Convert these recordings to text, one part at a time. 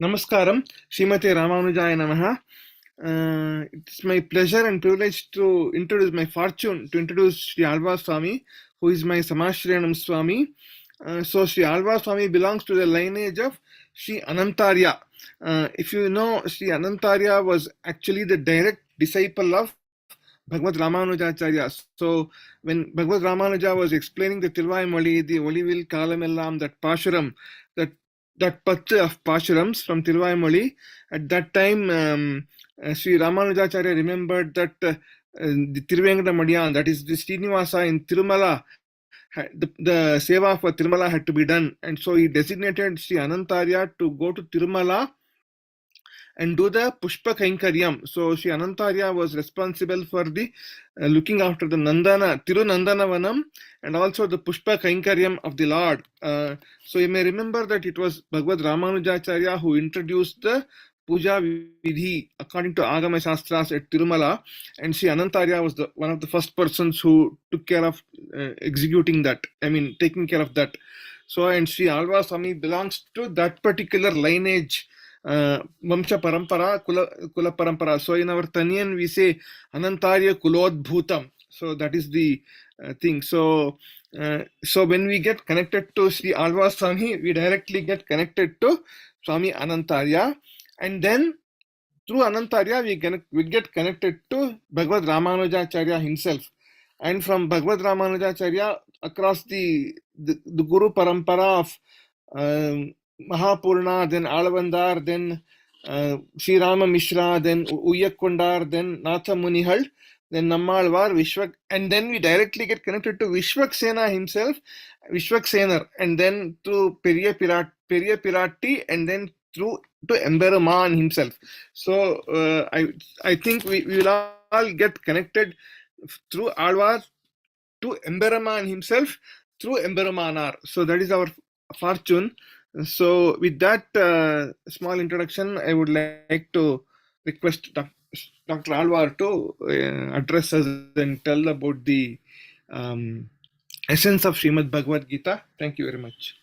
Namaskaram, Srimate Ramanuja Namaha. It's my pleasure and privilege to introduce my fortune to introduce Sri Alwar Swami, who is my Samashriyanam Swami. So Sri Alwar Swami belongs to the lineage of Sri Anantarya. If you know, Sri Anantarya was actually the direct disciple of Bhagavad Ramanuja. So when Bhagavad Ramanuja was explaining the Tiruvayamoli, the Olivil Kalamellam, that Pashuram, that pathu of Pashurams from Tiruvayamoli, at that time Sri Ramanuja remembered that the Tiruvengadamadiyan, that is the Srinivasa in Tirumala, the seva for Tirumala had to be done, and so he designated Sri Anantarya to go to Tirumala and do the Pushpa Kainkaryam. So Sri Anantarya was responsible for the looking after the Tirunandanavanam and also the Pushpa Kainkaryam of the Lord. So you may remember that it was Bhagavad Ramanujacharya who introduced the Puja Vidhi according to Agama Shastras at Tirumala, and Sri Anantarya was one of the first persons who took care of executing that, taking care of that. So, and Sri Alwar Swami belongs to that particular lineage, Vamsha Parampara, Kula Parampara. So in our Tanyan we say Anantarya Kulodbhutam. So that is the thing. So when we get connected to Sri Alwar Swami, we directly get connected to Swami Anantarya, and then through Anantarya we get connected to Bhagavad Ramanujacharya himself, and from Bhagavad Ramanujacharya across the Guru Parampara of Mahapurna, then Alavandar, then Sri Rama Mishra, then Uyyakondar, then Natha Munihal, then Nammalvar, Vishwak, and then we directly get connected to Vishwaksena himself, Vishwaksenar, and then through Periya Pirati, and then through to Emberaman himself. So I think we will all get connected through Alwar to Emberaman himself through Emberamanar. So that is our fortune. So with that small introduction, I would like to request Dr. Alwar to address us and tell about the essence of Srimad Bhagavad Gita. Thank you very much.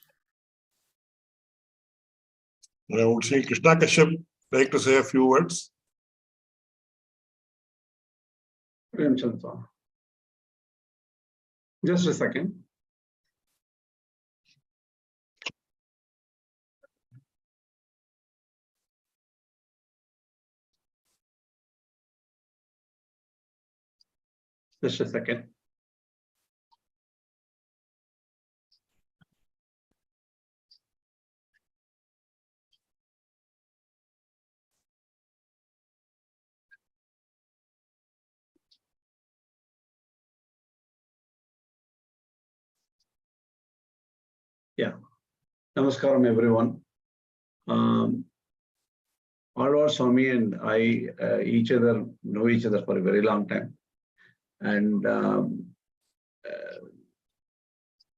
I would say Krishna Kashyap like to say a few words. Just a second. Just a second. Yeah. Namaskaram, everyone. Alwar Swami and I know each other for a very long time. And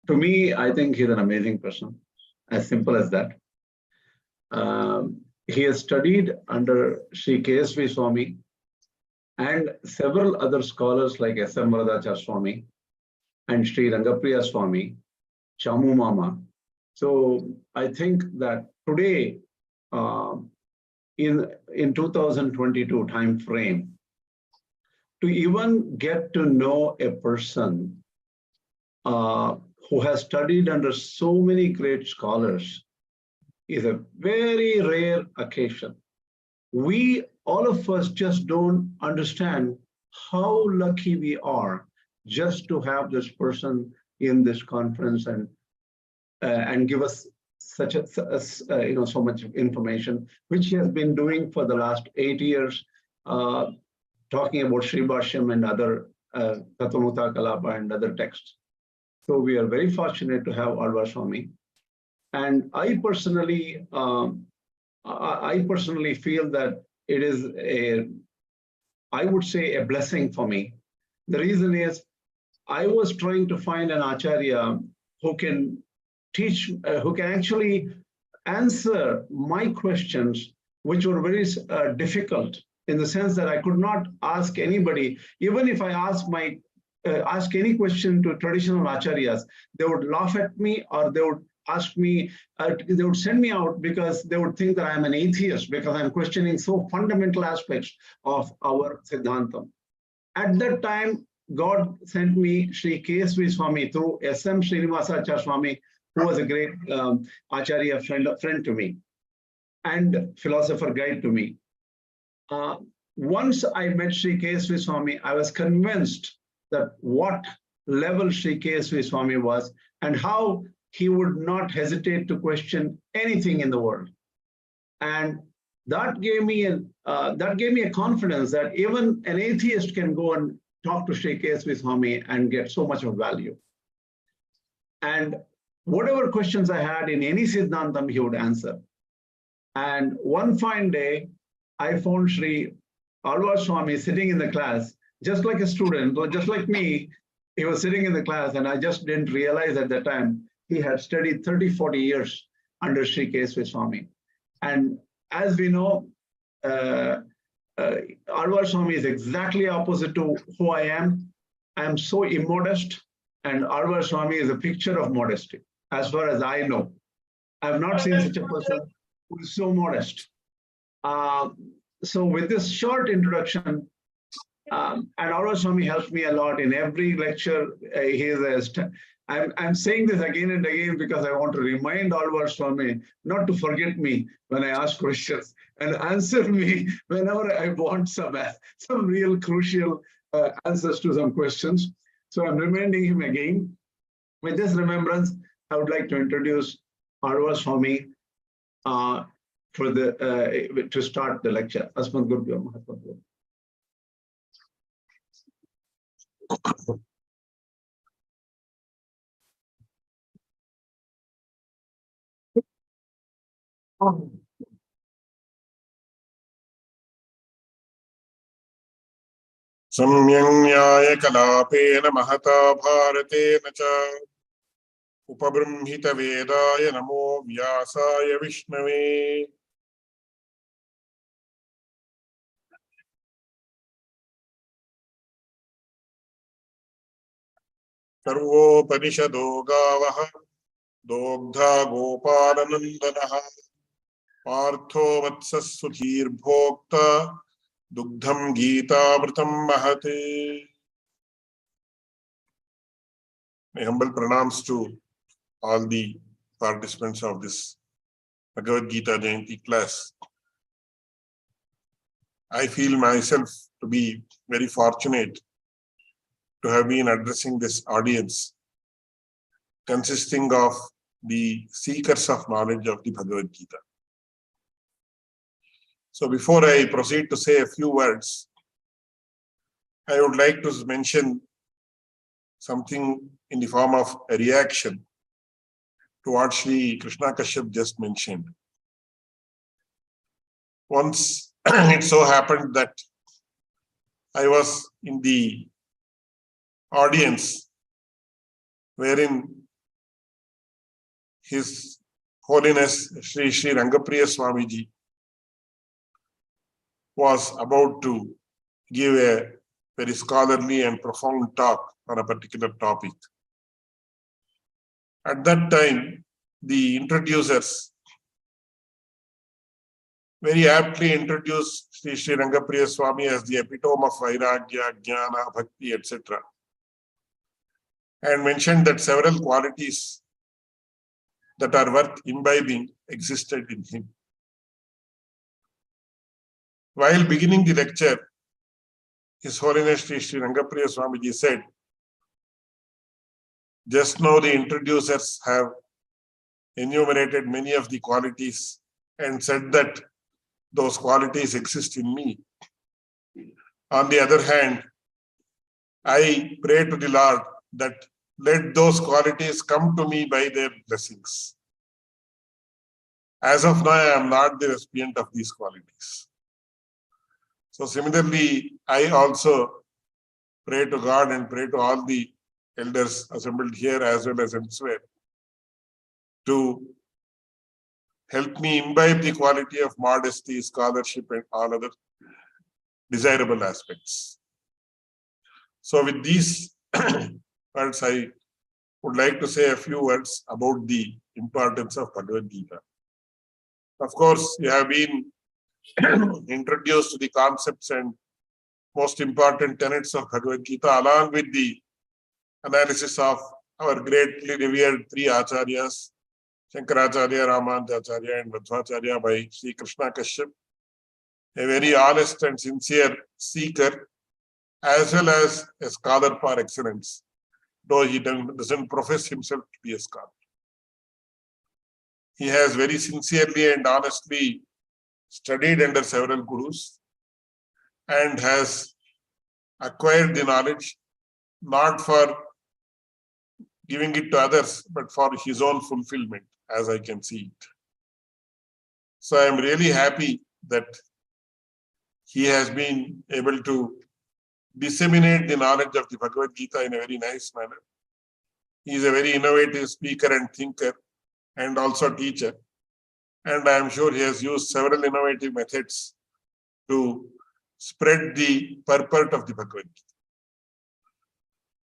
to me, I think he's an amazing person, as simple as that. He has studied under Sri KSV Swami and several other scholars like S.M. Varadachar Swami and Sri Rangapriya Swami, Chamu Mama. So I think that today, in 2022 time frame, to even get to know a person who has studied under so many great scholars is a very rare occasion. We, all of us, just don't understand how lucky we are just to have this person in this conference and give us such so much information, which he has been doing for the last 8 years, talking about Sri Bhashyam and other Tattvamuta Kalapa and other texts. So we are very fortunate to have Alwar Swami. And I personally feel that it is I would say a blessing for me. The reason is I was trying to find an Acharya who can teach, who can actually answer my questions, which were very difficult, in the sense that I could not ask anybody. Even if I ask any question to traditional Acharyas, they would laugh at me, or they would ask me, they would send me out because they would think that I'm an atheist because I'm questioning so fundamental aspects of our Siddhantam. At that time, God sent me Sri K.S.V. Swami through S.M. Srinivasacharya Swami, who was a great Acharya friend to me and philosopher guide to me. Once I met Sri K.S.V. Swami, I was convinced that what level Sri K.S.V. Swami was and how he would not hesitate to question anything in the world. And that gave me a confidence that even an atheist can go and talk to Sri K.S.V. Swami and get so much of value. And whatever questions I had in any Siddhantam, he would answer. And one fine day, I found Sri Alwar Swami sitting in the class, just like a student, just like me. He was sitting in the class, and I just didn't realize at that time he had studied 30, 40 years under Sri K.S.V. Swami. And as we know, Alwar Swami is exactly opposite to who I am. I am so immodest, and Alwar Swami is a picture of modesty, as far as I know. I have not seen such a person who is so modest. So with this short introduction, and Alwar Swami helps me a lot in every lecture. I'm saying this again and again because I want to remind Alwar Swami not to forget me when I ask questions and answer me whenever I want some real crucial answers to some questions. So I'm reminding him again. With this remembrance, I would like to introduce Alwar Swami to start the lecture. Asmat Gurubhyo Mahatma. सम्यङ् कलापेन महता भारतेन च उपबृंहित वेदाय नमो व्यासाय विष्णवे सर्वोपनिषदो गावः दोग्धा गोपालनन्दनः पार्थो वत्सः सुधीर्भोक्ता दुग्धं गीतामृतं महत्. My humble pranams to all the participants of this Bhagavad Gita-Jayanti class. I feel myself to be very fortunate to have been addressing this audience consisting of the seekers of knowledge of the Bhagavad Gita. So before I proceed to say a few words, I would like to mention something in the form of a reaction to what Sri Krishna Kashyap just mentioned. Once it so happened that I was in the audience wherein His Holiness Sri Rangapriya Swamiji was about to give a very scholarly and profound talk on a particular topic. At that time, the introducers very aptly introduced Sri Rangapriya Swami as the epitome of Vairagya, Jnana, Bhakti, etc. and mentioned that several qualities that are worth imbibing existed in him. While beginning the lecture, His Holiness Sri Rangapriya Swamiji said, just now the introducers have enumerated many of the qualities and said that those qualities exist in me. On the other hand, I pray to the Lord that let those qualities come to me by their blessings. As of now, I am not the recipient of these qualities. So similarly, I also pray to God and pray to all the elders assembled here as well as elsewhere to help me imbibe the quality of modesty, scholarship, and all other desirable aspects. So with these words, I would like to say a few words about the importance of Bhagavad Gita. Of course, you have been introduced to the concepts and most important tenets of Bhagavad Gita, along with the analysis of our greatly revered three Acharyas, Shankaracharya, Ramanuja.org, and Madhvacharya by Sri Krishna Kashyap, a very honest and sincere seeker, as well as a scholar par excellence, though he doesn't profess himself to be a scholar. He has very sincerely and honestly studied under several gurus and has acquired the knowledge not for giving it to others, but for his own fulfillment, as I can see it. So I am really happy that he has been able to disseminate the knowledge of the Bhagavad Gita in a very nice manner. He is a very innovative speaker and thinker and also teacher. And I am sure he has used several innovative methods to spread the purport of the Bhagavad Gita.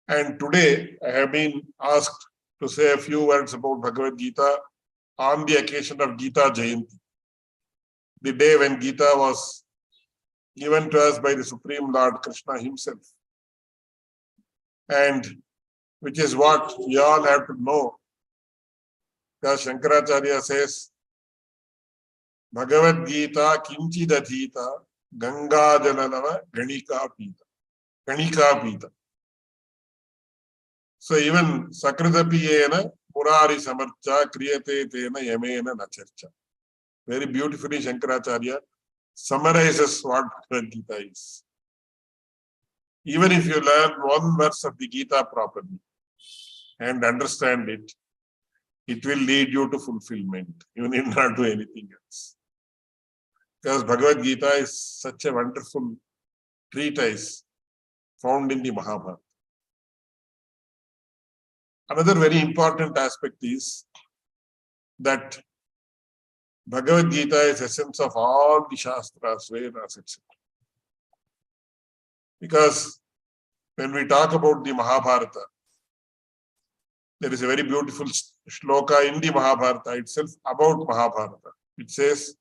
And today I have been asked to say a few words about Bhagavad Gita on the occasion of Gita-Jayanti, the day when Gita was given to us by the Supreme Lord Krishna himself. And which is what we all have to know, because Shankaracharya says, Bhagavad Gita kinchidadhita ganga jalanava ganika pita. So even sakridapiyena murari samarcha kriyate tena yamena nacharcha. Very beautifully Shankaracharya summarizes what Bhagavad Gita is. Even if you learn one verse of the Gita properly and understand it, it will lead you to fulfillment. You need not do anything else. Because Bhagavad Gita is such a wonderful treatise found in the Mahabharata. Another very important aspect is that Bhagavad Gita is the essence of all the Shastras, Vedas, etc. Because when we talk about the Mahabharata, there is a very beautiful shloka in the Mahabharata itself about Mahabharata. It says,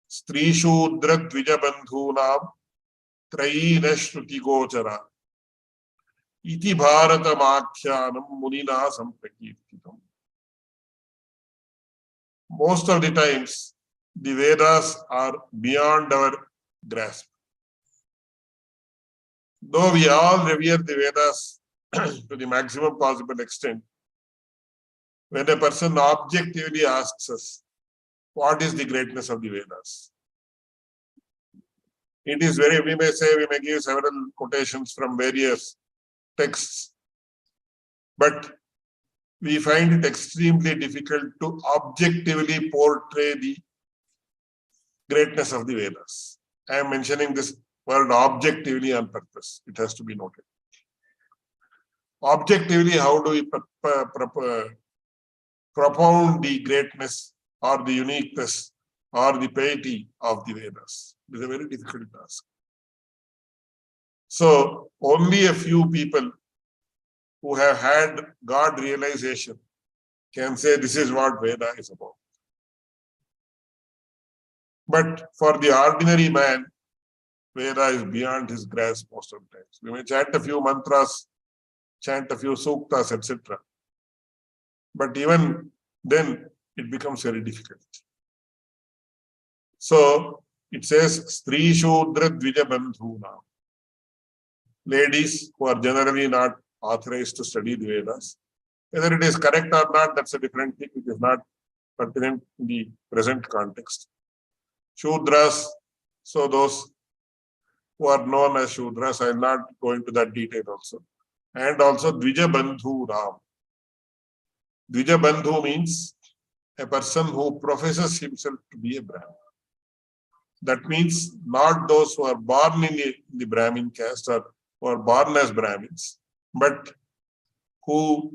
Stri Shudra Dvija Bandhunam Trayina Shruti Gochara Iti Bharata Makyanam Munina Samprakirtitam. Most of the times, the Vedas are beyond our grasp. Though we all revere the Vedas to the maximum possible extent, when a person objectively asks us, what is the greatness of the Vedas? It is very, we may give several quotations from various texts, but we find it extremely difficult to objectively portray the greatness of the Vedas. I am mentioning this word objectively on purpose. It has to be noted. Objectively, how do we propound the greatness or the uniqueness or the piety of the Vedas? It is a very difficult task. So, only a few people who have had God realization can say this is what Veda is about. But for the ordinary man, Veda is beyond his grasp most of the times. We may chant a few mantras, chant a few suktas, etc. But even then, it becomes very difficult. So, it says, Stri Shudra Dvija Bandhuna. Ladies who are generally not authorized to study the Vedas. Whether it is correct or not, that's a different thing. It is not pertinent in the present context. Shudras, so those who are known as Shudras, I will not go into that detail also. And also Dvija Bandhu Ram. Dvija Bandhu means a person who professes himself to be a Brahmin. That means not those who are born in the Brahmin caste or who are born as Brahmins, but who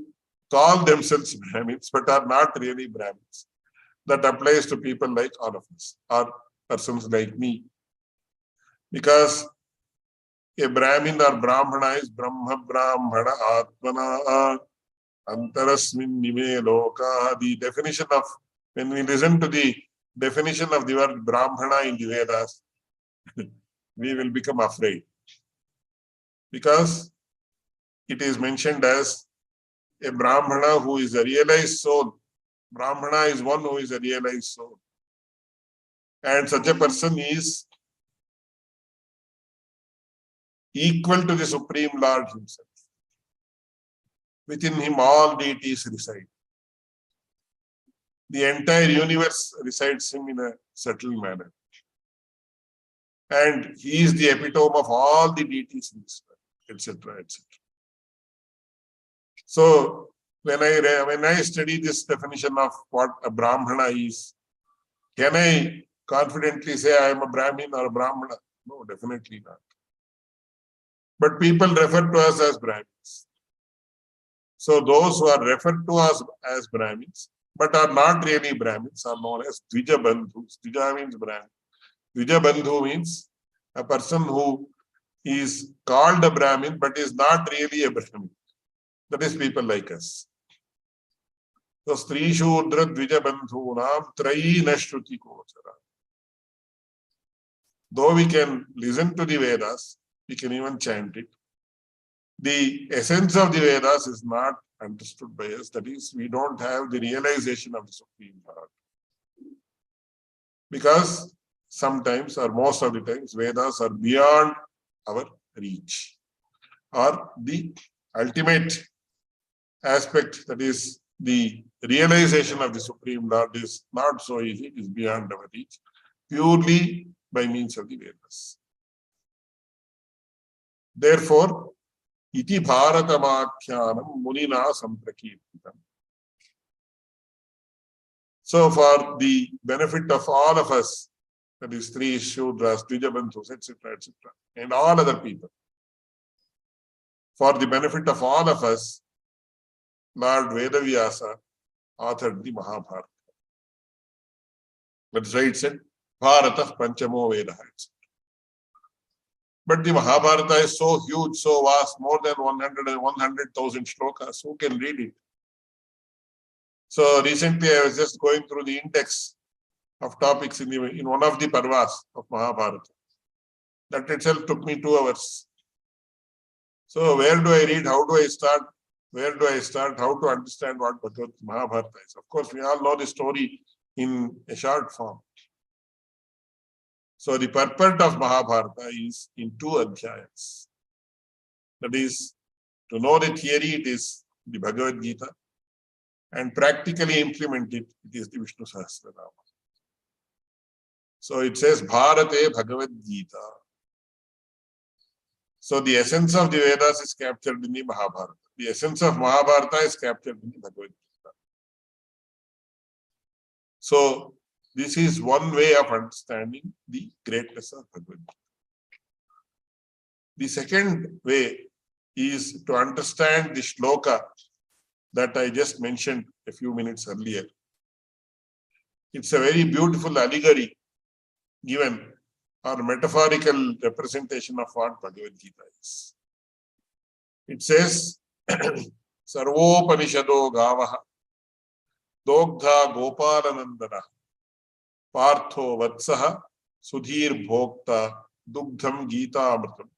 call themselves Brahmins but are not really Brahmins. That applies to people like all of us or persons like me. Because a Brahmin or Brahmana is Brahma Brahmana Atmana. Antarasmin nime loka. The definition of, when we listen to the definition of the word Brahmana in the Vedas, we will become afraid. Because it is mentioned as a Brahmana who is a realized soul. Brahmana is one who is a realized soul. And such a person is equal to the Supreme Lord himself. Within him all deities reside. The entire universe resides him in a settled manner. And he is the epitome of all the deities in this world, etc., etc. So when I study this definition of what a Brahmana is, can I confidently say I am a Brahmin or a Brahmana? No, definitely not. But people refer to us as Brahmins. So those who are referred to us as Brahmins, but are not really Brahmins, are known as Dvija Bandhus. Dvija means Brahmin. Dvija Bandhu means a person who is called a Brahmin, but is not really a Brahmin. That is people like us. So Stri Shudra Dvija Bandhunam Trayi na Shruti Kochara. Though we can listen to the Vedas, we can even chant it. The essence of the Vedas is not understood by us. That is, we don't have the realization of the Supreme Lord. Because sometimes, or most of the times, Vedas are beyond our reach. Or the ultimate aspect, that is, the realization of the Supreme Lord, is not so easy. It is beyond our reach, purely by means of the Vedas. Therefore, iti bharatamakhyanam munina samprakirtitam. So for the benefit of all of us, that is Stri, Shudras, Dvijabandhus, etc., etc., and all other people, for the benefit of all of us, Lord Vedavyasa authored the Mahabharata. That's why it said, Bharata Panchamo Vedaha. But the Mahabharata is so huge, so vast, more than 100,000 shlokas. Who can read it? So recently I was just going through the index of topics in one of the parvas of Mahabharata. That itself took me 2 hours. So where do I read? How do I start? Where do I start? How to understand what Bhagavad Mahabharata is? Of course, we all know the story in a short form. So the purport of Mahabharata is in 2 adhyayas. That is, to know the theory, it is the Bhagavad Gita, and practically implement it, it is the Vishnu Sahasranama. So it says, Bharate Bhagavad Gita. So the essence of the Vedas is captured in the Mahabharata. The essence of Mahabharata is captured in the Bhagavad Gita. So this is one way of understanding the greatness of Bhagavad Gita. The second way is to understand the shloka that I just mentioned a few minutes earlier. It's a very beautiful allegory given, or metaphorical representation of what Bhagavad Gita is. It says, Sarvopanishado Gavaha Dogdha Gopalanandana Partho Vatsaha Sudhir Bhokta Dugdham Gita Amritam.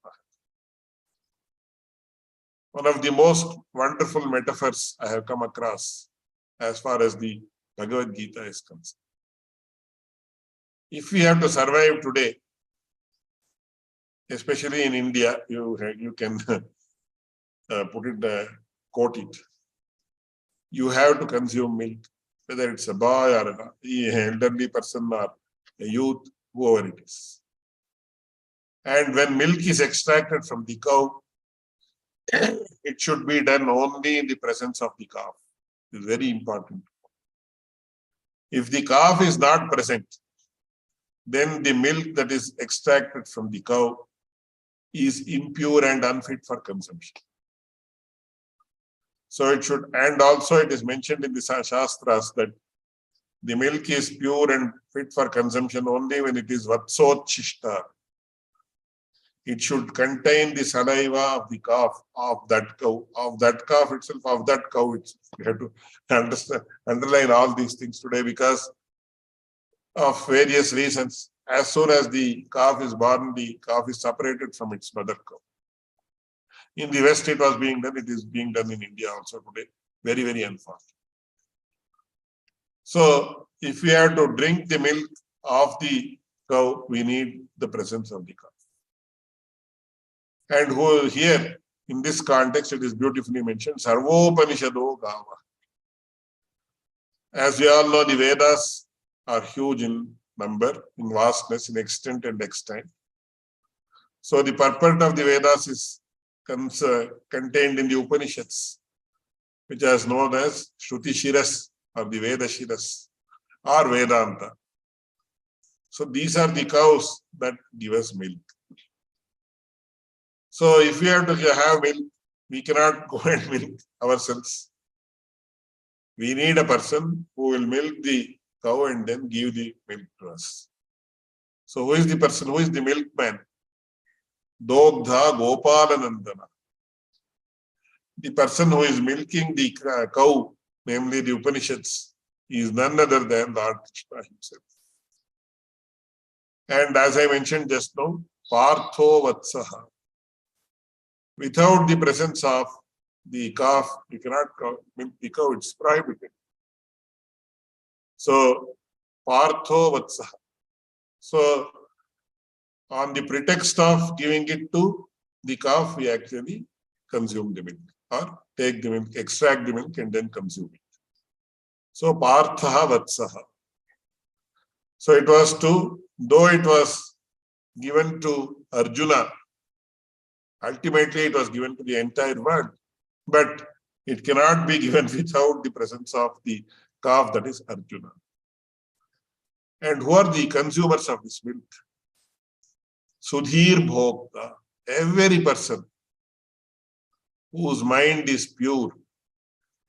One of the most wonderful metaphors I have come across as far as the Bhagavad Gita is concerned. If we have to survive today, especially in India, you can quote it. You have to consume milk, whether it's a boy or an elderly person or a youth, whoever it is. And when milk is extracted from the cow, it should be done only in the presence of the calf. It's very important. If the calf is not present, then the milk that is extracted from the cow is impure and unfit for consumption. So it should, and also it is mentioned in the Shastras that the milk is pure and fit for consumption only when it is Vatsotchishta. it should contain the saliva of the calf, of that cow, of that calf itself, of that cow itself. We have to underline all these things today because of various reasons. As soon as the calf is born, the calf is separated from its mother cow. In the West, it was being done. It is being done in India also today. Very, very unfortunate. So, if we have to drink the milk of the cow, we need the presence of the calf. And who here, in this context, it is beautifully mentioned, Sarvopanishado Gava. As we all know, the Vedas are huge in number, in vastness, in extent and extent. So the purport of the Vedas is contained in the Upanishads, which is known as Shruti Shiras or the Veda Shiras or Vedanta. So these are the cows that give us milk. So if we have to have milk, we cannot go and milk ourselves. We need a person who will milk the cow and then give the milk to us. So who is the person? Who is the milkman? Dogdha Gopalanandana. The person who is milking the cow, namely the Upanishads, is none other than Lord Krishna himself. And as I mentioned just now, Partho Vatsaha. Without the presence of the calf, you cannot milk the cow, it's prohibited. So, Partho Vatsaha. So, on the pretext of giving it to the calf, we actually consume the milk or take the milk, extract the milk and then consume it. So, Partha Vatsaha. So, it was though it was given to Arjuna, ultimately it was given to the entire world, but it cannot be given without the presence of the calf, that is Arjuna. And who are the consumers of this milk? Sudhir Bhokta, every person whose mind is pure,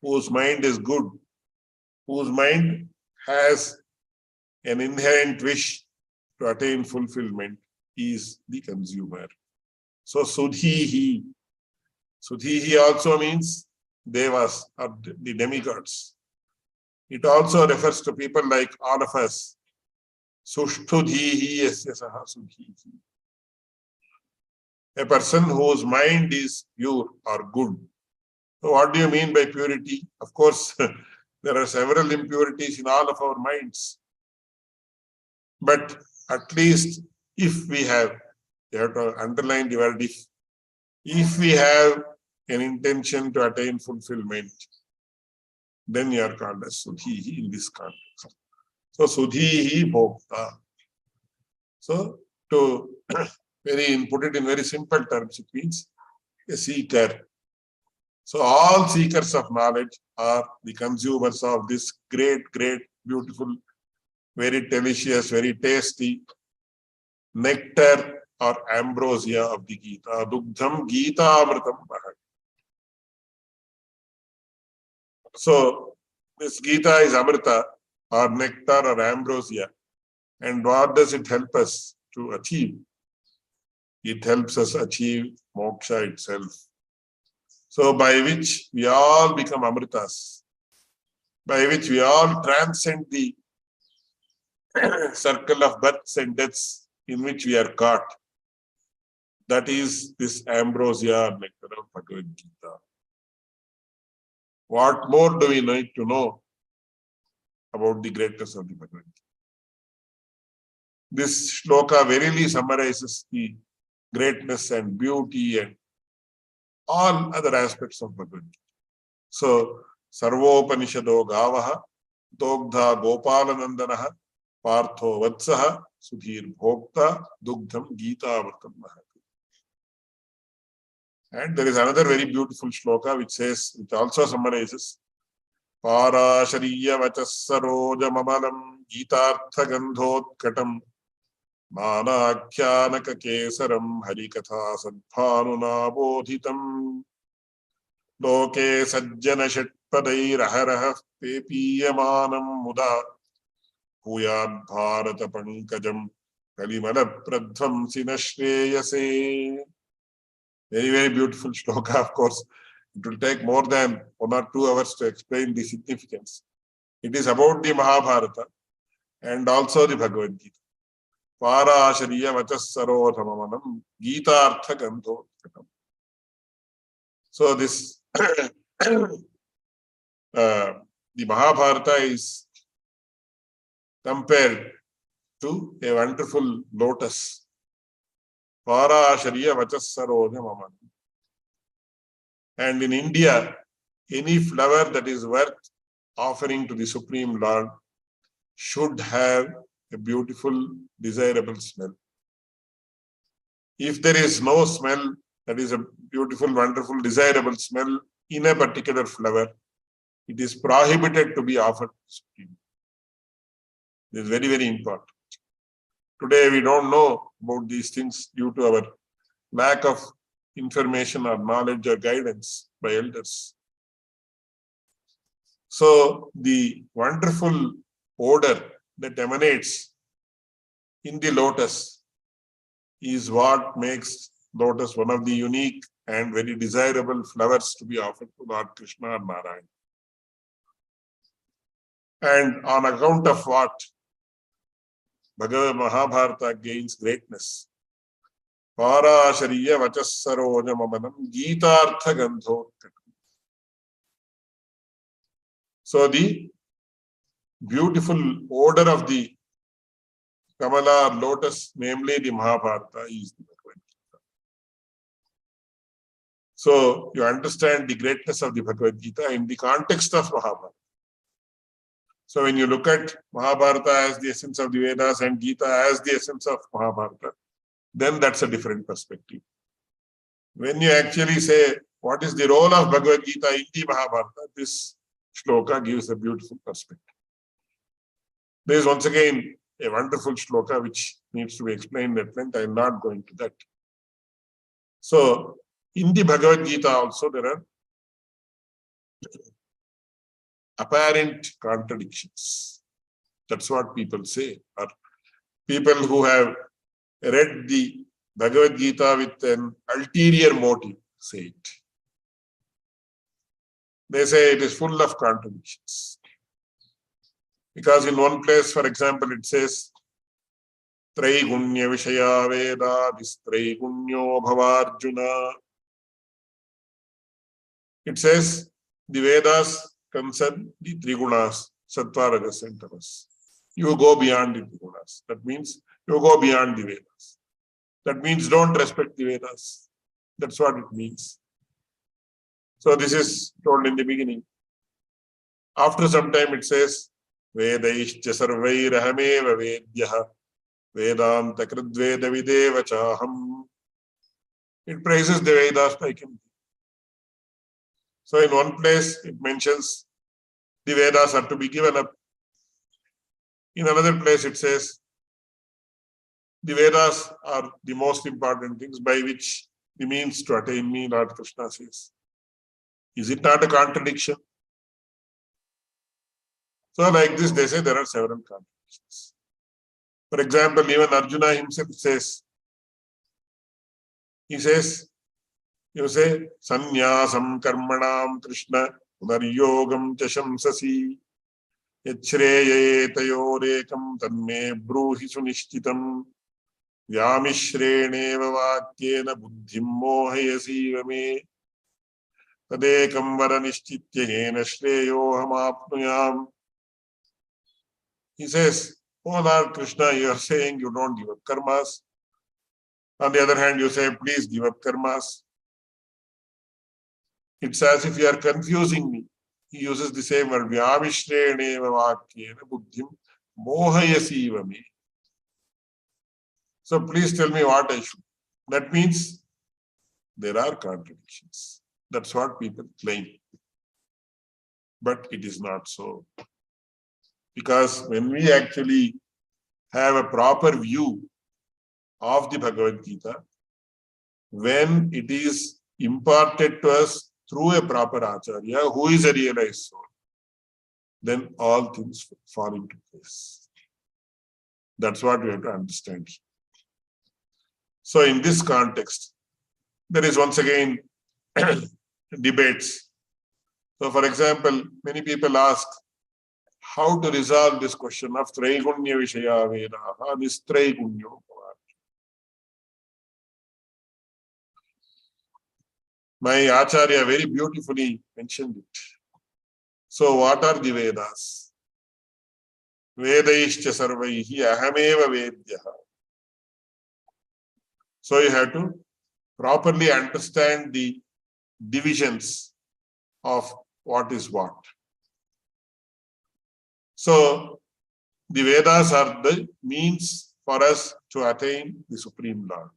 whose mind is good, whose mind has an inherent wish to attain fulfillment is the consumer. So Sudhihi. Sudhihi also means devas or the demigods. It also refers to people like all of us. Sushtudhihi yasya saha sudhihi. A person whose mind is pure or good. So what do you mean by purity? Of course, there are several impurities in all of our minds. But at least if we have to underline the word if we have an intention to attain fulfillment, then you are called as Sudhihi in this context. So Sudhihi Bhokta. So to put it in very simple terms, it means a seeker. So all seekers of knowledge are the consumers of this great, beautiful, very delicious, very tasty nectar or ambrosia of the Gita. Dugdham Gita Amritam Mahak. So this Gita is Amrita or nectar or ambrosia. And what does it help us to achieve? It helps us achieve moksha itself. So by which we all become Amritas, by which we all transcend the circle of births and deaths in which we are caught. That is this ambrosia or nectar of Bhagavad Gita. What more do we need to know about the greatness of the Bhagavad Gita? This shloka verily summarizes the greatness and beauty and all other aspects of Bhagavad Gita. So, Sarvopanishado Gavaha, Dogdha Gopalanandanaha, Partho Vatsaha, Sudhir Bhokta, Dugdham Gita Amritam Mahak. And there is another very beautiful shloka which also summarizes Parashariya Vachasaroja Mamalam Gitartha Gandhotkatam Manakyanaka Kesaram Harikatha Sadbhanuna Bodhitam Loke Sajjana Shatpadairaharaha Pepiyamanam Muda Huyad Bharata Pankajam Kalimala pradhamsina shreyase. Very, very beautiful shloka, of course. It will take more than 1 or 2 hours to explain the significance. It is about the Mahabharata and also the Bhagavad Gita. Parashariya vachassarodhamamanam Gita artha gandho. So this the Mahabharata is compared to a wonderful lotus. Parashariya vachassarodhamamanam. And in India, any flower that is worth offering to the Supreme Lord should have a beautiful, desirable smell. If there is no smell, that is a beautiful, wonderful, desirable smell in a particular flower, it is prohibited to be offered to the Supreme. This is very, very important. Today, we don't know about these things due to our lack of information or knowledge or guidance by elders. So the wonderful odor that emanates in the lotus is what makes lotus one of the unique and very desirable flowers to be offered to Lord Krishna or Narayana. And on account of what Bhagavad Mahabharata gains greatness. Parashariya vachassarodhamamanam Gita-artha gandho. So the beautiful odor of the Kamala or lotus, namely the Mahabharata, is the Bhagavad Gita. So you understand the greatness of the Bhagavad Gita in the context of Mahabharata. So when you look at Mahabharata as the essence of the Vedas and Gita as the essence of Mahabharata, then that's a different perspective. When you actually say, what is the role of Bhagavad Gita in the Mahabharata, this shloka gives a beautiful perspective. There is once again a wonderful shloka which needs to be explained at length. I am not going to that. So, in the Bhagavad Gita also there are apparent contradictions. That's what people say. Or people who have read the Bhagavad Gita with an ulterior motive say it. They say it is full of contradictions. Because in one place, for example, it says, Traigunya Vishaya Veda Distraigunya Bhavarjuna. It says the Vedas concern the Trigunas, Sattva, Rajas, and Tamas. You go beyond the Trigunas. That means you go beyond the Vedas. That means don't respect the Vedas. That's what it means. So this is told in the beginning. After some time it says, Vedaishcha sarvairahameva vedyaha Vedanta kridveda videva chaham. It praises the Vedas like him. So in one place it mentions the Vedas are to be given up. In another place it says the Vedas are the most important things by which the means to attain me, Lord Krishna says. Is it not a contradiction? So like this, they say there are several contradictions. For example, even Arjuna himself says, he says, you say, Sannyasam karmanam Krishna punaryogam chashamsasi yachreyetayorekam tanme bruhi sunishchitam vyamishreneva vakyena buddhim mohayasi vame tadekam varanishchitya yena shreyoham apnuyam. He says, oh Lord Krishna, you are saying you don't give up karmas. On the other hand, you say, please give up karmas. It's as if you are confusing me. He uses the same word, vyamishreneva vakyena buddhim mohayasi me. So please tell me what I should. That means there are contradictions. That's what people claim. But it is not so. Because when we actually have a proper view of the Bhagavad Gita, when it is imparted to us through a proper Acharya who is a realized soul, then all things fall into place. That's what we have to understand. So in this context, there is once again debates. So for example, many people ask how to resolve this question of Traigunya Vishaya Vedaha, Nistraigunyo. My Acharya very beautifully mentioned it. So what are the Vedas? Vedaishcha sarvaihi ahameva vedyaha. So you have to properly understand the divisions of what is what. So the Vedas are the means for us to attain the Supreme Lord.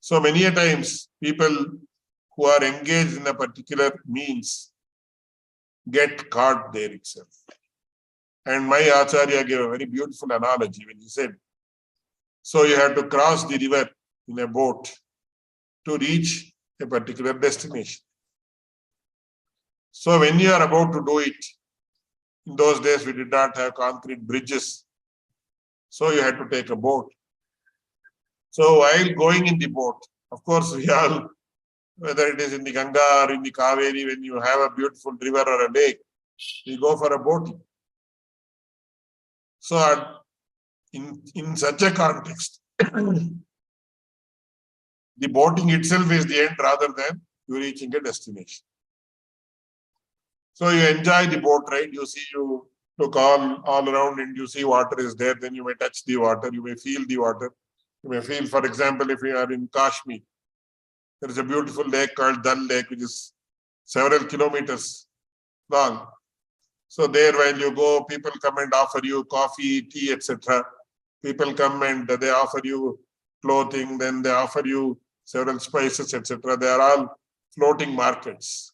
So many a times people who are engaged in a particular means get caught there itself. And my Acharya gave a very beautiful analogy when he said, so you have to cross the river in a boat to reach a particular destination. So when you are about to do it, in those days we did not have concrete bridges, so you had to take a boat. So while going in the boat, of course we all, whether it is in the Ganga or in the Kaveri, when you have a beautiful river or a lake, we go for a boating. So in such a context, the boating itself is the end rather than you reaching a destination. So you enjoy the boat ride, you see, you look all around and you see water is there, then you may touch the water, you may feel the water. You may feel, for example, if you are in Kashmir, there is a beautiful lake called Dal Lake, which is several kilometers long. So there while you go, people come and offer you coffee, tea, etc. People come and they offer you clothing, then they offer you several spices, etc. They are all floating markets.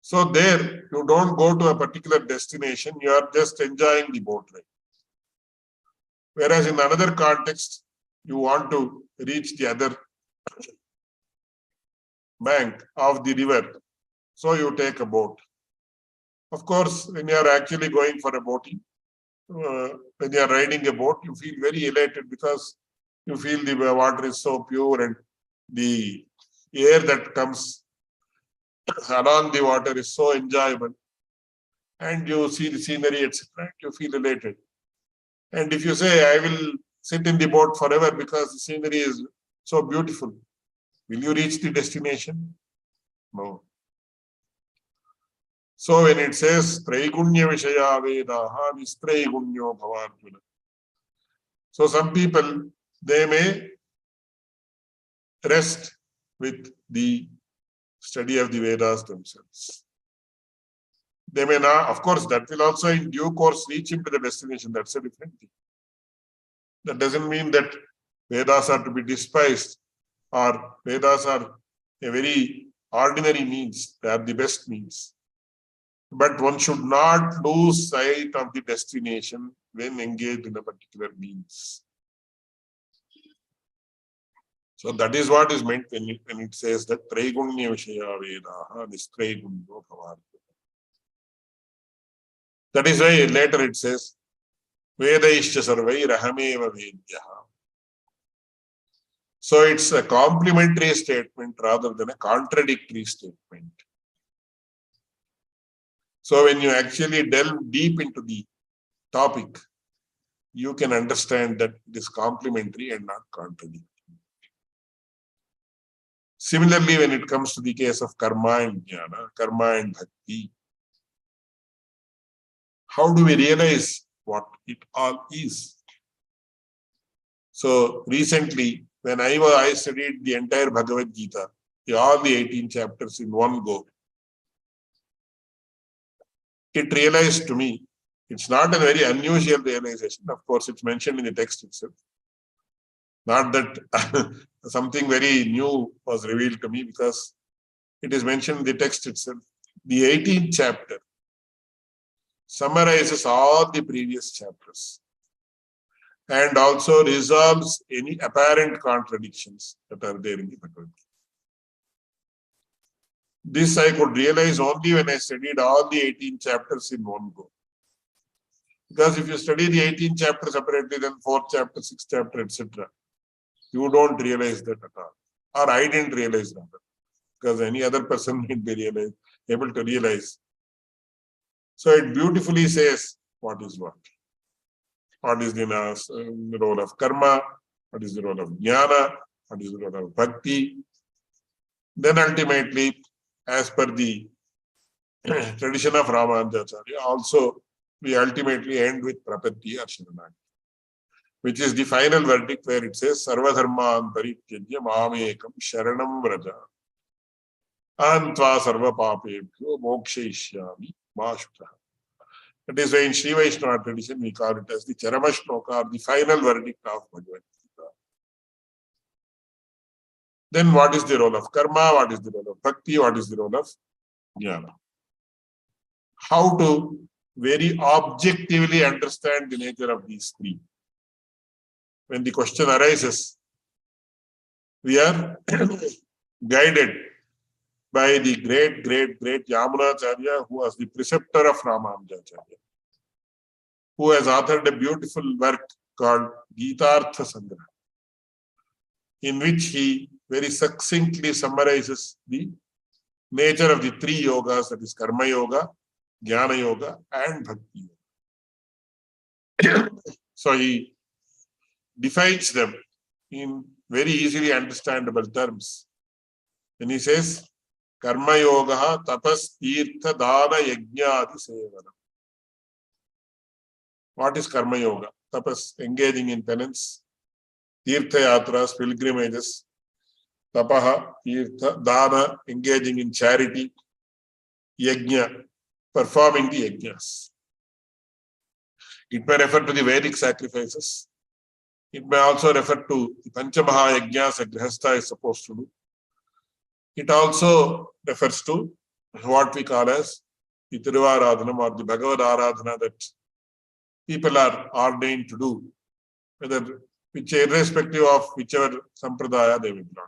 So there, you don't go to a particular destination, you are just enjoying the boat ride. Whereas in another context, you want to reach the other bank of the river, so you take a boat. Of course, when you are actually going for a boating, when you are riding a boat, you feel very elated because you feel the water is so pure and the air that comes along the water is so enjoyable. And you see the scenery, etc. You feel elated. And if you say, I will sit in the boat forever because the scenery is so beautiful, will you reach the destination? No. So when it says, Traigunya Vishaya Vedaha Nistraigunyo Bhavarjuna. So some people, they may rest with the study of the Vedas themselves. They may not, of course, that will also in due course reach him to the destination. That's a different thing. That doesn't mean that Vedas are to be despised or Vedas are a very ordinary means. They are the best means. But one should not lose sight of the destination when engaged in a particular means. So that is what is meant when it says that Traigunya Vishaya Vedaha Nistraigunyo Bhavarjuna. That is why later it says, Vedaishcha sarvai rahameva vedyaha. So it's a complementary statement rather than a contradictory statement. So when you actually delve deep into the topic, you can understand that it is complementary and not contradictory. Similarly, when it comes to the case of karma and jnana, karma and bhakti, how do we realize what it all is? So recently, when I studied the entire Bhagavad Gita, all the 18 chapters in one go, it realized to me, it's not a very unusual realization. Of course, it's mentioned in the text itself. Not that something very new was revealed to me, because it is mentioned in the text itself. The 18th chapter summarizes all the previous chapters and also resolves any apparent contradictions that are there in the Bhagavad Gita. This I could realize only when I studied all the 18 chapters in one go. Because if you study the 18th chapter separately, then 4th chapter, 6th chapter, etc., you don't realize that at all. Or I didn't realize that. Because any other person might be able to realize. So it beautifully says what is what. What is the role of karma? What is the role of jnana? What is the role of bhakti? Then ultimately, as per the tradition of Ramanuja.org, also we ultimately end with prapatti or sharanagati, which is the final verdict where it says sarva dharman parityajya mamekam sharanam vraja antva sarva papebhyo mokshayishyami ma shutah. That is why in Sri Vaishnava tradition we call it as the Charama Shloka, or the final verdict of Bhagavad Gita. Then what is the role of karma? What is the role of bhakti? What is the role of jnana? How to very objectively understand the nature of these three. When the question arises, we are guided by the great Acharya, who was the preceptor of Ramanuja.org, who has authored a beautiful work called Gita-Artha Sangraha, in which he very succinctly summarizes the nature of the three yogas, that is Karma Yoga, Jnana Yoga, and Bhakti Yoga. So he defines them in very easily understandable terms. When he says, Karma Yoga, Tapas, Tirtha, Dana, Yajna, Adi Sevana. What is Karma Yoga? Tapas, engaging in penance. Tirtha Yatras, pilgrimages. Tapaha, Tirtha, Dana, engaging in charity. Yajna, performing the yajnas. It may refer to the Vedic sacrifices. It may also refer to the Panchamaha yajnas a Grihastha is supposed to do. It also refers to what we call as the Tiruvaradhanam or the Bhagavad Aradhana that people are ordained to do, irrespective of whichever sampradaya they belong to.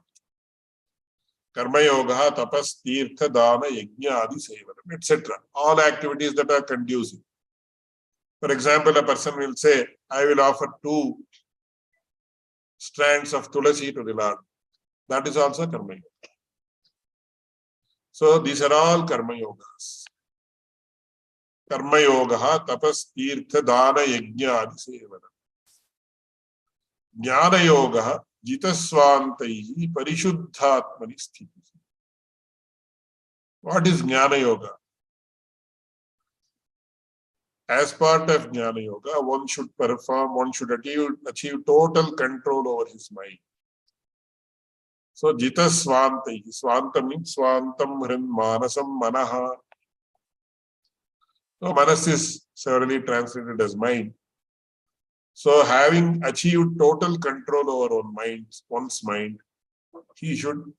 Karma Yoga, Tapas, Tirtha, Dana, Yajna, Adi Sevanam, etc. All activities that are conducive. For example, a person will say, I will offer 2 strands of tulasi to the Lord. That is also Karma Yoga. So these are all Karma Yogas. Karma Yoga, Tapas, Tirtha, Dana, Yajna, Adi Sevanam. Jnana Yoga, Jitasvantaihi, Parishuddhatmani Sthiti. What is Jnana Yoga? As part of Jnana Yoga, one should achieve total control over his mind. So, Jita Swantai. Swanta means Swantam Hrin Manasam Manaha. So, Manas is severally translated as mind. So, having achieved total control over one's mind, he should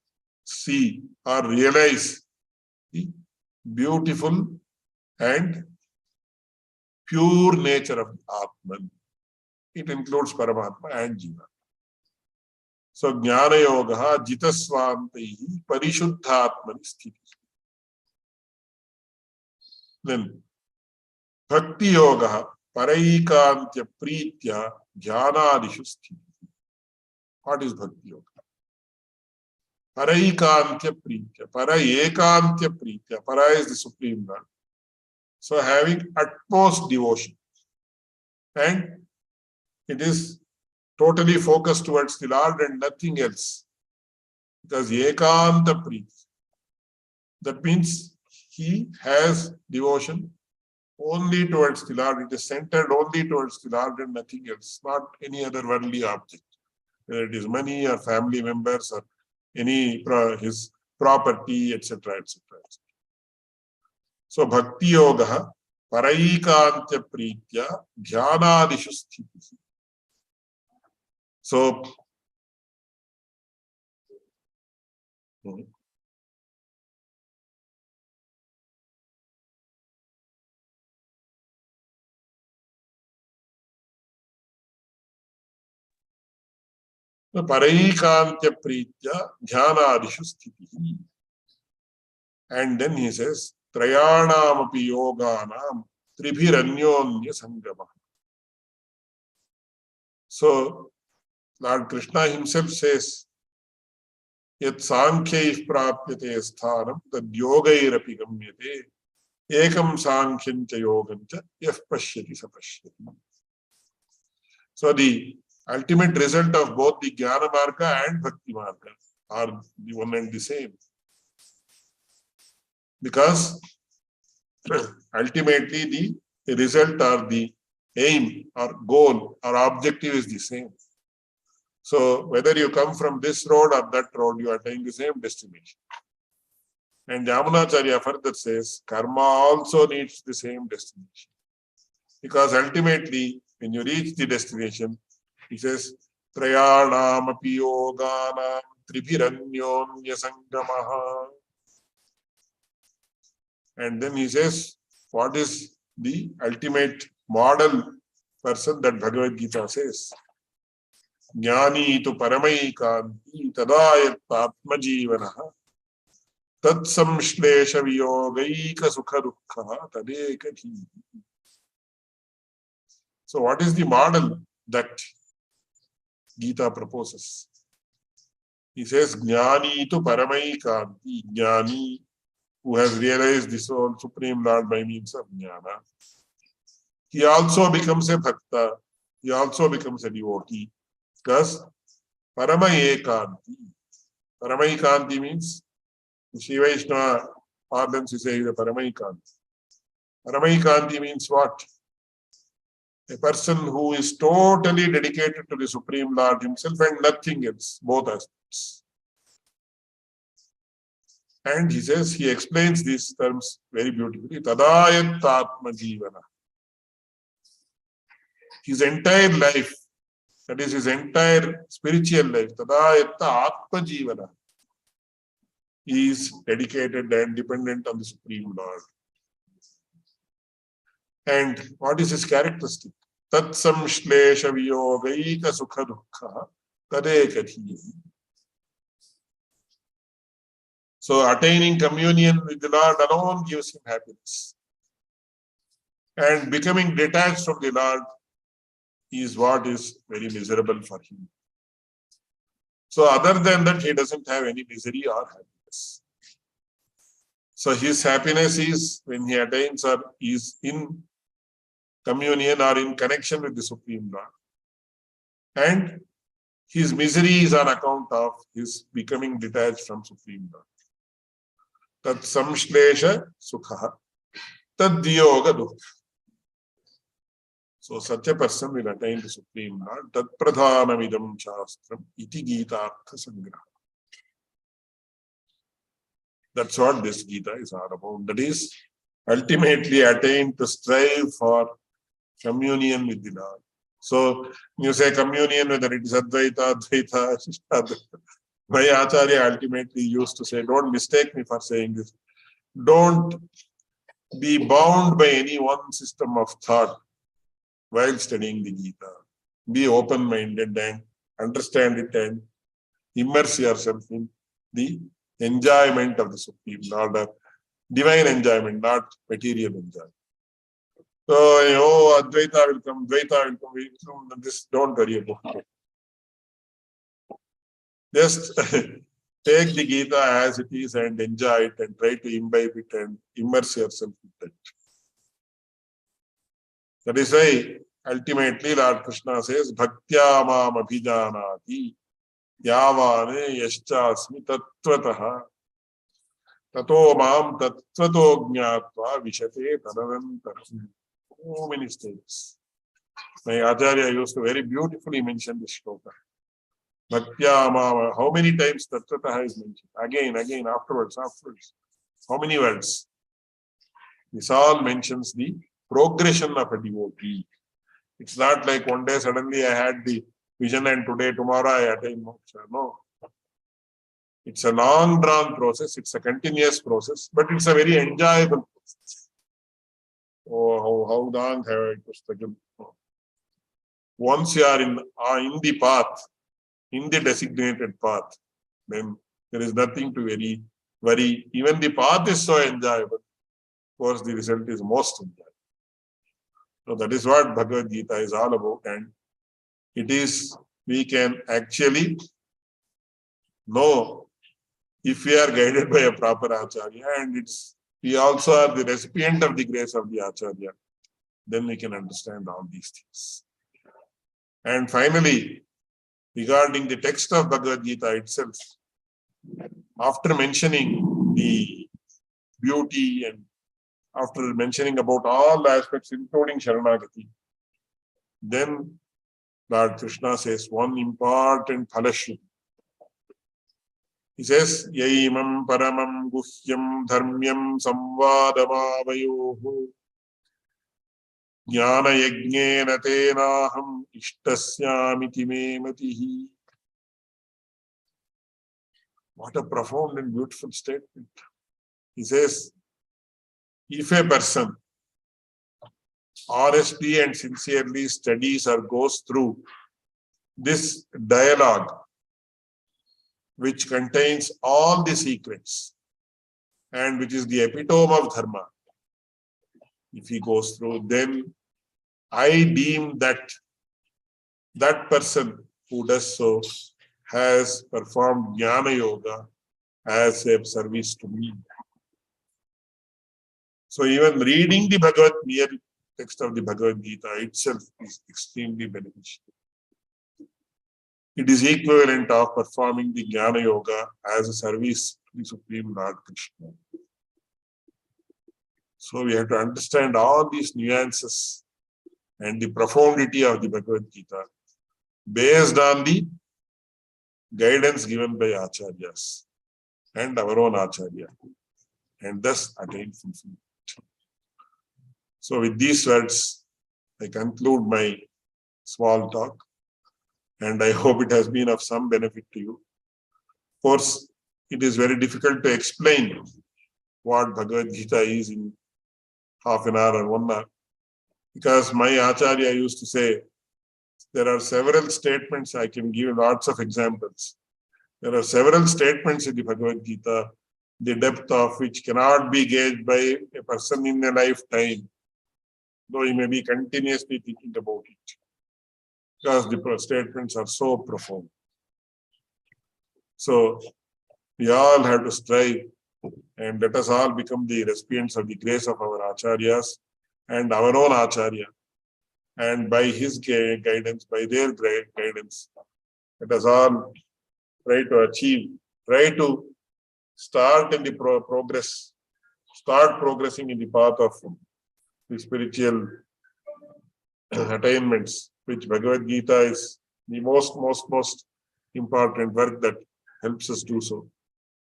see or realize the beautiful and pure nature of Atman. It includes Paramatma and Jiva. So, Jnana Yoga, Jitasvantaihi, Parishuddhatmani Sthiti. Then, Bhakti Yoga, Paraikantya Pritya, Jnanadishu Sthiti. What is Bhakti Yoga? Paraikantya Pritya, Paraekantya Pritya. Para is the Supreme Lord. So, having utmost devotion. And it is totally focused towards the Lord and nothing else. Because Ekanta Priti. That means he has devotion only towards the Lord. It is centered only towards the Lord and nothing else, not any other worldly object. Whether it is money or family members or any his property, etc., etc., etc. So Bhakti Yoga, Paraikantya Pritya, Dhyanadishu Sthiti. So, Paraikantya Pritya, Dhyanadishu Sthiti. And then he says, Trayanam api yoganam tribhiranyonya sangama. So Lord Krishna himself says, Yat Sankhyaih prapyate sthanam tad yogairapi gamyate ekam sankhyancha yogancha yah pashyati sapashyati. So the ultimate result of both the Jnana Marga and Bhakti Marga are the one and the same. Because ultimately the result or the aim or goal or objective is the same. So whether you come from this road or that road, you attain the same destination. And Acharya further says, karma also needs the same destination. Because ultimately, when you reach the destination, he says, Trayanam api yoganam tribhiranyonya sangamaha. And then he says, what is the ultimate model person that Bhagavad Gita says? Jnani tu paramaikanti tadayatma jivanaha tad samshlesha viyogaika sukha dukkha tadekati. So what is the model that Gita proposes? He says, Jnani tu paramaikanti, Jnani, who has realized the soul Supreme Lord by means of Jnana. He also becomes a bhakta, he also becomes a devotee. Because Paramayekanti. Paramayekanti means, Shiva Vaishnava parlance we say the Paramayekanti. Paramayekanti means what? A person who is totally dedicated to the Supreme Lord himself and nothing else, both aspects. And he says, he explains these terms very beautifully. Tadayat Atma Jivana. His entire life, that is his entire spiritual life, Tadayat Atma Jivana, he is dedicated and dependent on the Supreme Lord. And what is his characteristic? Tat samshlesha viyogaika sukha dukkha tadekati. So attaining communion with the Lord alone gives him happiness. And becoming detached from the Lord is what is very miserable for him. So other than that, he doesn't have any misery or happiness. So his happiness is when he attains or is in communion or in connection with the Supreme Lord. And his misery is on account of his becoming detached from Supreme Lord. Tat samshlesha sukha, tad viyoga dukkha. So such a person will attain the Supreme Lord. Tat pradhanamidam shastram iti Gita-artha sangraha. That's what this Gita is all about. That is ultimately attain to strive for communion with the Lord. So you say communion, whether it is Advaita, Advaita, my Acharya ultimately used to say, don't mistake me for saying this. Don't be bound by any one system of thought while studying the Gita. Be open-minded and understand it and immerse yourself in the enjoyment of the Supreme Lord, divine enjoyment, not material enjoyment. So, oh, Advaita will come, Dvaita will come, this don't worry about it. Just take the Gita as it is and enjoy it and try to imbibe it and immerse yourself in it. That is why ultimately Lord Krishna says, Bhaktya mam abhijanati yavane yaschasmi tattvataha tato mam tattvato jnatva vishate tadavantara. So many stages. My Acharya used to very beautifully mention this shloka. Bhaktya mama. How many times tattvataha is mentioned? Again, afterwards. How many words? This all mentions the progression of a devotee. It's not like one day suddenly I had the vision and tomorrow I attain moksha. No. It's a long drawn process. It's a continuous process, but it's a very enjoyable process. Oh, how long have I to struggle? Once you are in the path, in the designated path, then there is nothing to worry. Even the path is so enjoyable. Of course, the result is most enjoyable. So that is what Bhagavad Gita is all about. And It is, we can actually know if we are guided by a proper Acharya, and we also are the recipient of the grace of the Acharya. Then we can understand all these things. And finally, regarding the text of Bhagavad Gita itself, after mentioning the beauty and after mentioning about all aspects, including Sharanagati, then Lord Krishna says one important phalashruti. He says, Yaimam paramam guhyam dharmyam samvadamavayoho jnana yajnena tenaham ishtasyamiti me matihi. What a profound and beautiful statement. He says, if a person honestly and sincerely studies or goes through this dialogue, which contains all the secrets and which is the epitome of dharma, if he goes through, then I deem that that person who does so has performed Jnana Yoga as a service to me. So even reading the mere text of the Bhagavad Gita itself is extremely beneficial. It is equivalent of performing the Jnana Yoga as a service to the Supreme Lord Krishna. So we have to understand all these nuances and the profundity of the Bhagavad Gita based on the guidance given by Acharyas and our own Acharya, and thus attain fulfillment. So with these words, I conclude my small talk, and I hope it has been of some benefit to you. Of course, it is very difficult to explain what Bhagavad Gita is in half an hour or 1 hour, because my Acharya used to say, there are several statements, I can give lots of examples. There are several statements in the Bhagavad Gita, the depth of which cannot be gauged by a person in a lifetime, though he may be continuously thinking about it, because the statements are so profound. So we all have to strive, and let us all become the recipients of the grace of our Acharyas and our own Acharya. And by his guidance, by their guidance, let us all try to achieve, try to start in the start progressing in the path of the spiritual attainments, which Bhagavad Gita is the most important work that helps us do so.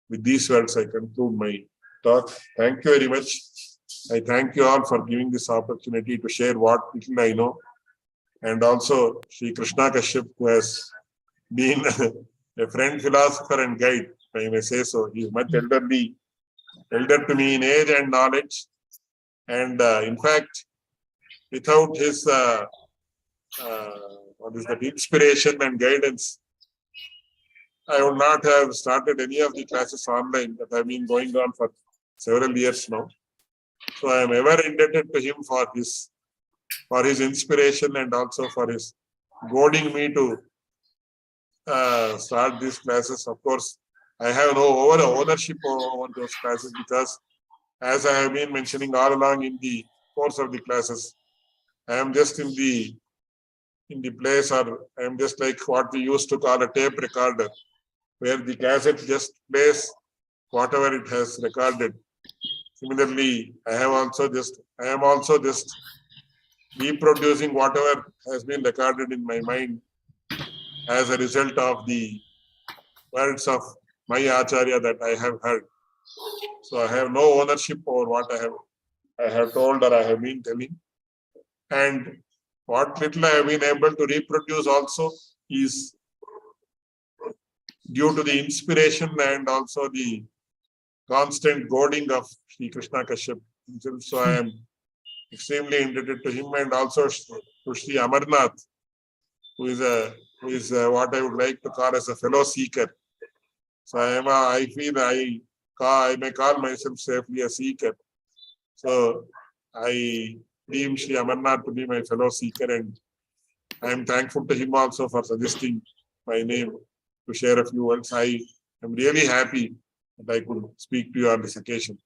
With these words, I conclude my talk. Thank you very much. I thank you all for giving this opportunity to share what little I know. And also Sri Krishna Kashyap, who has been a friend, philosopher and guide, if I may say so. He is much elder to me in age and knowledge. And in fact, without his inspiration and guidance, I would not have started any of the classes online that have been going on for several years now. So I am ever indebted to him for his inspiration and also for his goading me to start these classes. Of course, I have no ownership over those classes, because as I have been mentioning all along in the course of the classes, I am just in the place, or I am just like what we used to call a tape recorder, where the cassette just plays whatever it has recorded. Similarly, I am also just reproducing whatever has been recorded in my mind as a result of the words of my Acharya that I have heard. So I have no ownership over what I have told or I have been telling. And what little I have been able to reproduce also is due to the inspiration and also the constant goading of Sri Krishna Kashyap himself. So I am extremely indebted to him, and also to Sri Amarnath, who is what I would like to call as a fellow seeker. So I feel I may call myself safely a seeker. So I deem Sri Amarnath to be my fellow seeker, and I am thankful to him also for suggesting my name to share a few words. I am really happy that I could speak to you on this occasion.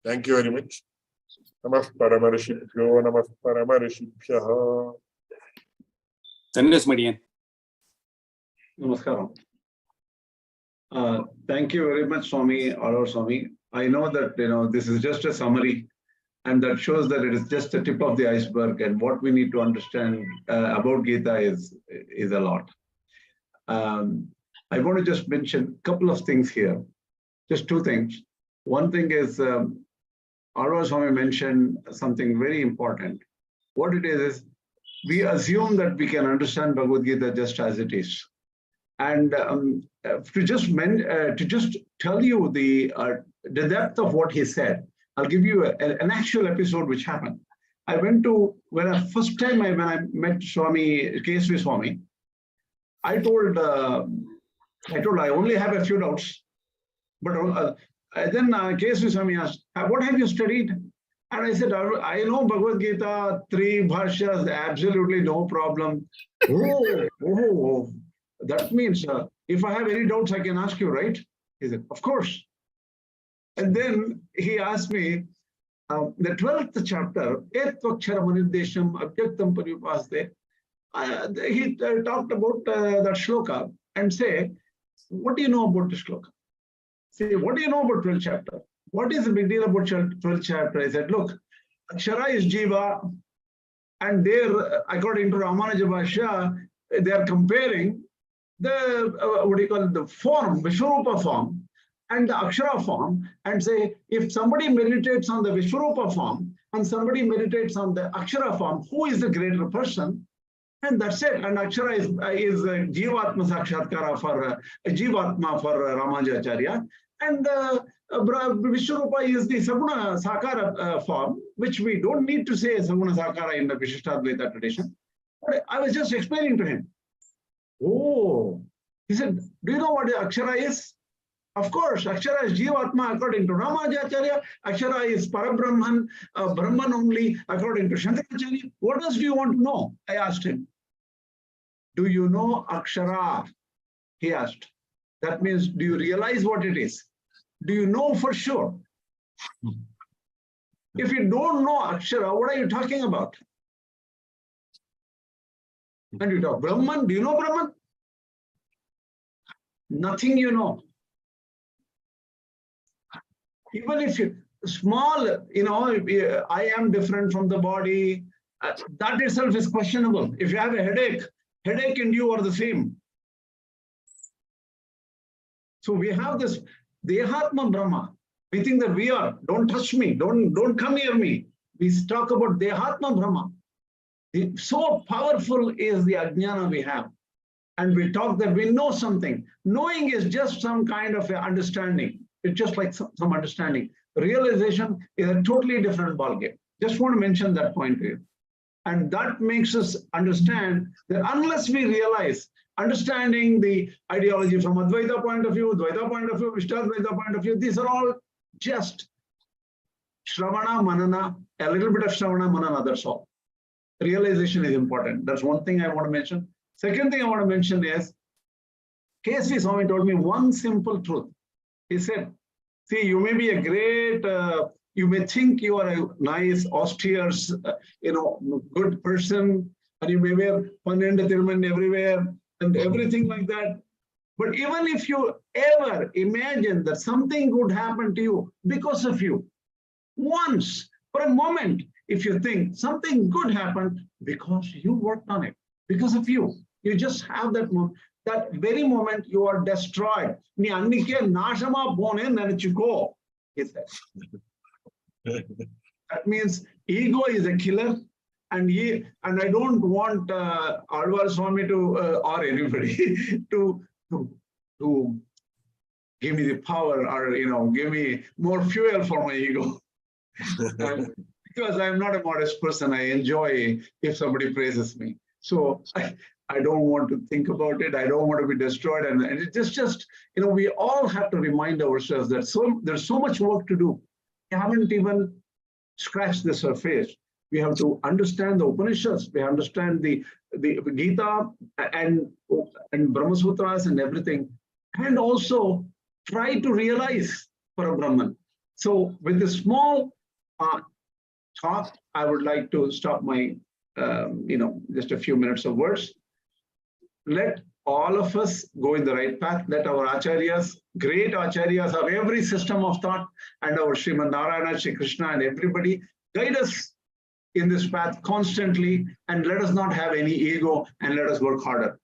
Thank you very much. Namah Paramarishibhyo, Namah Paramarishibhyaha. Sandesh Median. Namaskaram. Thank you very much, Swami, Alwar Swami. I know that this is just a summary, and that shows that it is just the tip of the iceberg, and what we need to understand about Gita is a lot. I want to just mention a couple of things here, just two things. One thing is, Alwar Swami mentioned something very important. What it is we assume that we can understand Bhagavad Gita just as it is. And to just tell you the depth of what he said, I'll give you an actual episode which happened. I went to, when I met Swami, KSV Swami, I told I only have a few doubts, but then KSV Swami asked, what have you studied? And I said, I know Bhagavad Gita, 3 bhashyas, absolutely no problem. Oh, that means if I have any doubts, I can ask you, right? He said, of course. And then he asked me, the 12th chapter, Etvakshara Manidesham Abhyaktam Paripaste, he talked about that shloka and say, what do you know about the shloka? Say, what do you know about 12th chapter? What is the big deal about 12th chapter? I said, look, Akshara is Jiva, and there, according to Ramanuja Bhashya, they are comparing the the form, Vishwarupa form, and the Akshara form, and say, if somebody meditates on the Vishwarupa form and somebody meditates on the Akshara form, who is the greater person? And that's it. And Akshara is Jivatma Sakshatkara for Jivatma for Ramanuja Acharya. And Vishwarupa is the Saguna Sakara form, which we don't need to say Saguna Sakara in the Vishishtadvaita tradition. But I was just explaining to him. Oh, he said, do you know what Akshara is? Of course, Akshara is Jivatma according to Ramanuja Acharya. Akshara is Parabrahman, Brahman only according to Shankaracharya. What else do you want to know? I asked him. Do you know Akshara? He asked. That means, do you realize what it is? Do you know for sure? If you don't know Akshara, what are you talking about? And you talk Brahman. Do you know Brahman? Nothing you know. Even if you small, I am different from the body, that itself is questionable. If you have a headache and you are the same. So we have this Dehatma Brahma. We think that we are, don't touch me, don't come near me. We talk about Dehatma Brahma. So powerful is the Ajnana we have. And we talk that we know something. Knowing is just some kind of understanding. It's just like some understanding. Realization is a totally different ballgame. Just want to mention that point to you. And that makes us understand that unless we realize, understanding the ideology from Advaita point of view, Dvaita point of view, Vishtadvaita point of view, these are all just Shravana, Manana, a little bit of Shravana, Manana, that's all. Realization is important. That's one thing I want to mention. Second thing I want to mention is, KSV Swami told me one simple truth. He said, see, you may be a great, you may think you are a nice, austere, good person, and you may wear Pannendu Thiruman everywhere and everything like that. But even if you ever imagine that something good happened to you because of you, once, for a moment, if you think something good happened because you worked on it, because of you, you just have that moment. That very moment you are destroyed. Ni annike nashama bone nanichuko. He said. That means ego is a killer, and I don't want Alwar Swami to or anybody to give me the power or give me more fuel for my ego. Because I'm not a modest person, I enjoy if somebody praises me. So I don't want to think about it. I don't want to be destroyed. And it's just we all have to remind ourselves that there's so much work to do. We haven't even scratched the surface. We have to understand the Upanishads. We understand the Gita and Brahma Sutras and everything, and also try to realize Parabrahman. So with this small talk, I would like to stop my, just a few minutes of words. Let all of us go in the right path. Let our Acharyas, great Acharyas of every system of thought, and our Srimad Narayana, Shri Krishna, and everybody guide us in this path constantly, and let us not have any ego, and let us work harder.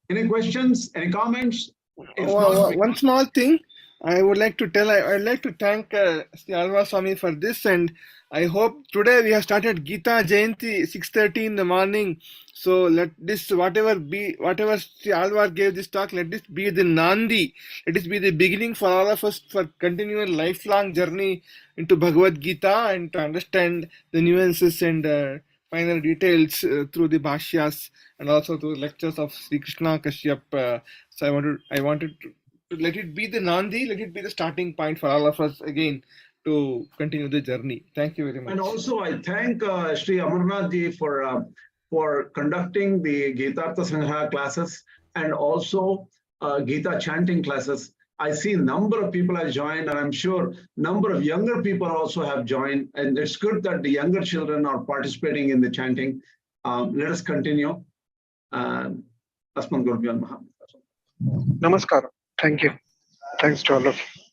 Any questions? Any comments? One small thing I would like to tell. I'd like to thank Sri Alwar Swami for this, and I hope today we have started Gita-Jayanti 6:30 in the morning. So let this whatever Sri Alwar gave this talk, let this be the Nandi. Let this be the beginning for all of us for continual lifelong journey into Bhagavad Gita and to understand the nuances and final details through the bhashyas and also through lectures of Sri Krishna Kashyap. So I wanted to let it be the Nandi, let it be the starting point for all of us again to continue the journey. Thank you very much. And also I thank Sri Amarnath ji for conducting the Gita Sangha classes and also Gita chanting classes. I see a number of people have joined, and I'm sure number of younger people also have joined. And it's good that the younger children are participating in the chanting. Let us continue. Asman Gurubhyo Namaha. Namaskar. Thank you. Thanks to all of you.